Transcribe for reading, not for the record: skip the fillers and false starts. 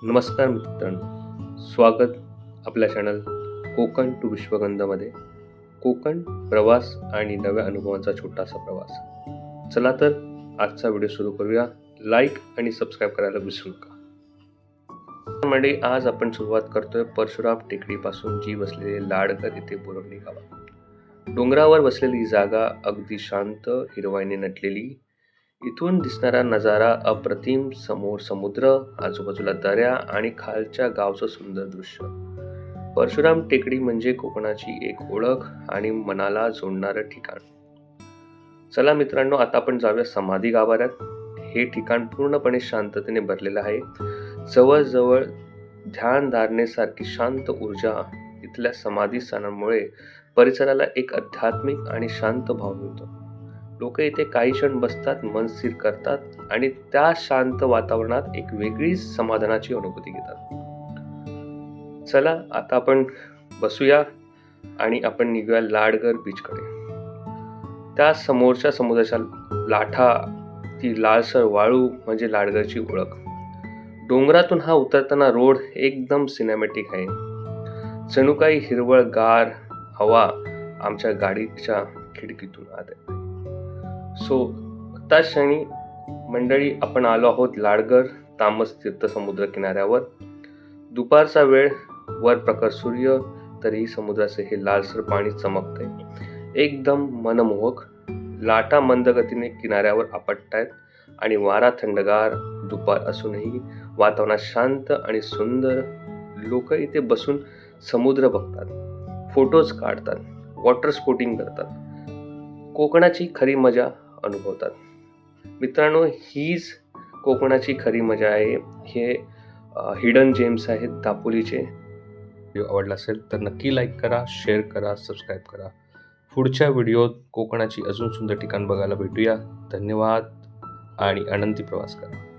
नमस्कार मित्रांनो, स्वागत आपल्या चॅनल कोकण टू विश्वगंधामध्ये. कोकण प्रवास आणि नव्या अनुभवांचा छोटासा प्रवास. चला तर आजचा व्हिडिओ सुरू करूया. लाईक आणि सबस्क्राईब करायला विसरू नका. म्हणजे आज आपण सुरुवात करतोय परशुराम टेकडीपासून जी वसलेली लाडघर येथे बोरवली गावात. डोंगरावर वसलेली ही जागा अगदी शांत, हिरवाईने नटलेली. इथून दिसणारा नजारा अप्रतिम. समोर समुद्र, आजूबाजूला दऱ्या आणि खालच्या गावचं सुंदर दृश्य. परशुराम टेकडी म्हणजे कोकणाची एक ओळख आणि मनाला जोडणारं ठिकाण. चला मित्रांनो, आता आपण जाऊया समाधी गाभाऱ्यात. हे ठिकाण पूर्णपणे शांततेने भरलेलं आहे. जवळजवळ ध्यानधारणेसारखी शांत ऊर्जा इथल्या समाधी स्थानामुळे परिसराला एक आध्यात्मिक आणि शांत भाव मिळतो. लोक इथे काही क्षण बसतात, मन स्थिर करतात आणि त्या शांत वातावरणात एक वेगळीच समाधानाची अनुभूती घेतात. चला आता आपण बसूया आणि आपण निघूया लाडघर बीचकडे. त्या समोरच्या समुद्राच्या लाटा, ती लालसर वाळू म्हणजे लाडघरची ओळख. डोंगरातून हा उतरताना रोड एकदम सिनेमॅटिक आहे. जणू काही हिरवळगार हवा आमच्या गाडीच्या खिडकीतून आत येते. त्याच क्षणी मंडळी आपण आलो आहोत लाडघर तामस तीर्थ समुद्र किनाऱ्यावर. दुपारचा वेळ, वर प्रखर सूर्य, तरीही समुद्राचे हे लालसर पाणी चमकते, एकदम मनमोहक. लाटा मंद गतीने किनाऱ्यावर आपटतायत आणि वारा थंडगार. दुपार असूनही वातावरण शांत आणि सुंदर. लोक इथे बसून समुद्र बघतात, फोटोज काढतात, वॉटर स्पोर्टिंग करतात, कोकणाची खरी मजा अनुभवतात. मित्रांनो, हीच कोकणाची खरी मजा आहे. हे हिडन जेम्स आहेत दापोलीचे. व्हिडिओ आवडला असेल तर नक्की लाईक करा, शेअर करा, सबस्क्राईब करा. पुढच्या व्हिडिओत कोकणाची अजून सुंदर ठिकाण बघायला भेटूया. धन्यवाद आणि आनंदी प्रवास करा.